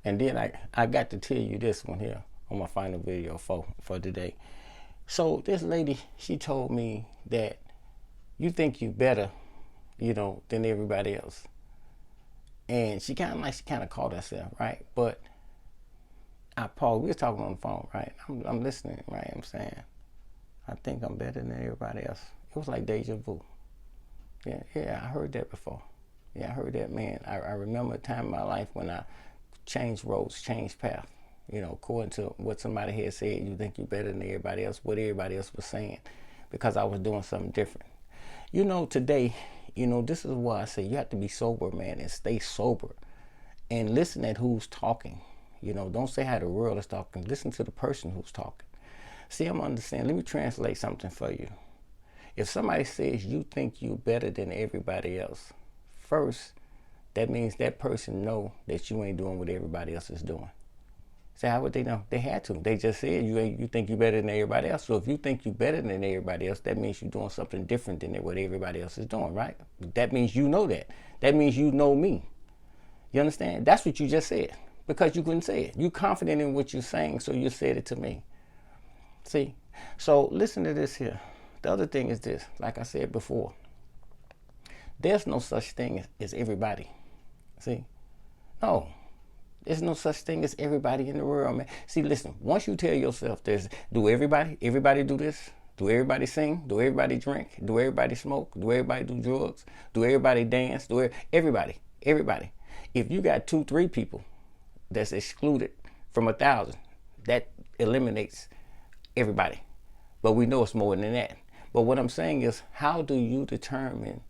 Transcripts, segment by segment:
And then I got to tell you this one here on my final video for today. So this lady, she told me that you think you better, than everybody else. And she kind of caught herself, right? But I paused. We was talking on the phone, right? I'm listening, right? I'm saying, I think I'm better than everybody else. It was like deja vu. Yeah, I heard that before. Yeah, I heard that, man. I remember a time in my life when I changed roads, changed path. According to what somebody had said, you think you're better than everybody else, what everybody else was saying, because I was doing something different. Today, this is why I say you have to be sober, man, and stay sober. And listen at who's talking. Don't say how the world is talking. Listen to the person who's talking. See, I'm understanding. Let me translate something for you. If somebody says you think you're better than everybody else, first, that means that person know that you ain't doing what everybody else is doing. So how would they know? They had to. They just said you think you're better than everybody else. So if you think you're better than everybody else, that means you're doing something different than what everybody else is doing, right? That means you know that. That means you know me. You understand? That's what you just said, because you couldn't say it. You're confident in what you're saying, so you said it to me. See? So listen to this here. The other thing is this, like I said before, there's no such thing as everybody. See? No. There's no such thing as everybody in the world, man. See, listen, once you tell yourself do everybody do this? Do everybody sing? Do everybody drink? Do everybody smoke? Do everybody do drugs? Do everybody dance? Everybody. If you got 2-3 people that's excluded from 1,000, that eliminates everybody. But we know it's more than that. But what I'm saying is, how do you determine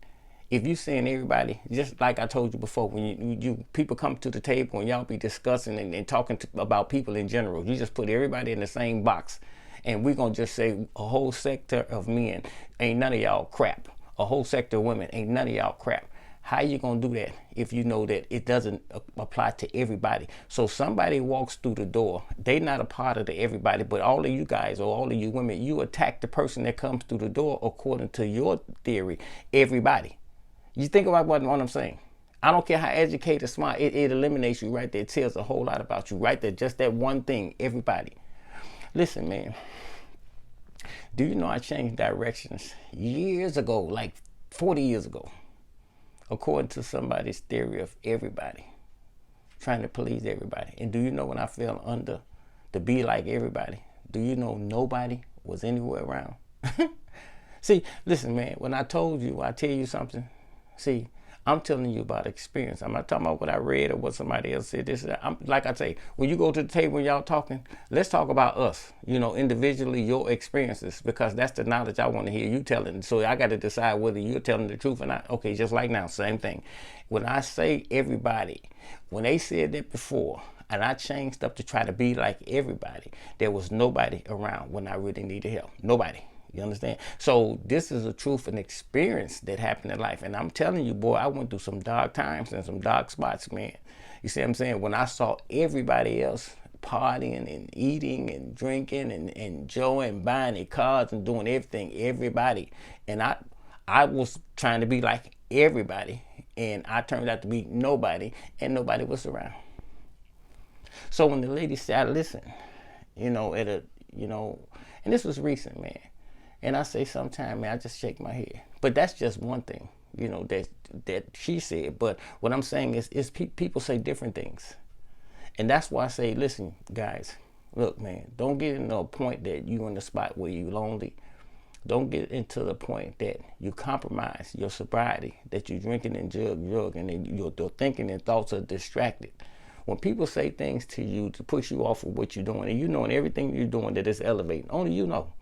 if you saying everybody, just like I told you before, when you people come to the table and y'all be discussing and talking about people in general, you just put everybody in the same box. And we're going to just say a whole sector of men ain't none of y'all crap. A whole sector of women ain't none of y'all crap. How you going to do that if you know that it doesn't apply to everybody? So somebody walks through the door, they not a part of the everybody, but all of you guys or all of you women, you attack the person that comes through the door according to your theory, everybody. You think about what I'm saying. I don't care how educated, smart, it eliminates you right there. It tells a whole lot about you right there. Just that one thing, everybody. Listen, man. Do you know I changed directions years ago, like 40 years ago, according to somebody's theory of everybody, trying to please everybody? And do you know when I fell under to be like everybody, do you know nobody was anywhere around? See, listen, man, when I told you, I tell you something. See, I'm telling you about experience. I'm not talking about what I read or what somebody else said. Like I say, when you go to the table and y'all talking, let's talk about us, individually, your experiences, because that's the knowledge I want to hear you telling. So I got to decide whether you're telling the truth or not. Okay, just like now, same thing. When I say everybody, when they said that before, and I changed up to try to be like everybody, there was nobody around when I really needed help. Nobody. You understand? So this is a truth and experience that happened in life. And I'm telling you, boy, I went through some dark times and some dark spots, man. You see what I'm saying? When I saw everybody else partying and eating and drinking and enjoying, buying their cars and doing everything, everybody. And I was trying to be like everybody. And I turned out to be nobody, and nobody was around. So when the lady said, listen, and this was recent, man. And I say sometimes, man, I just shake my head. But that's just one thing, that she said. But what I'm saying is people say different things. And that's why I say, listen, guys, look, man, don't get into a point that you in the spot where you lonely. Don't get into the point that you compromise your sobriety, that you're drinking and drugging, and your thinking and thoughts are distracted. When people say things to you to push you off of what you're doing, and you know in everything you're doing that is elevating, only you know.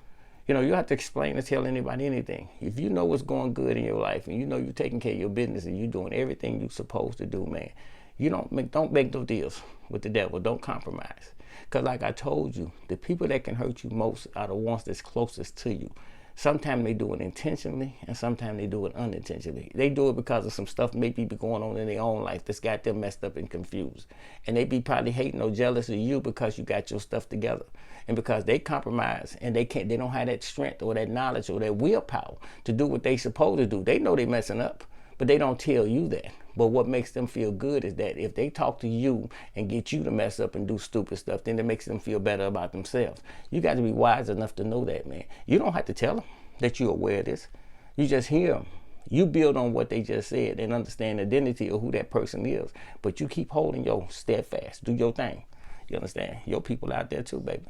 You have to explain or tell anybody anything. If you know what's going good in your life and you know you're taking care of your business and you're doing everything you're supposed to do, man, you don't make no deals with the devil. Don't compromise. Because like I told you, the people that can hurt you most are the ones that's closest to you. Sometimes they do it intentionally and sometimes they do it unintentionally. They do it because of some stuff maybe be going on in their own life that's got them messed up and confused. And they be probably hating or jealous of you because you got your stuff together. And because they compromise and they don't have that strength or that knowledge or that willpower to do what they supposed to do. They know they messing up, but they don't tell you that. But what makes them feel good is that if they talk to you and get you to mess up and do stupid stuff, then it makes them feel better about themselves. You got to be wise enough to know that, man. You don't have to tell them that you're aware of this. You just hear them. You build on what they just said and understand the identity of who that person is. But you keep holding your steadfast. Do your thing. You understand? Your people out there too, baby.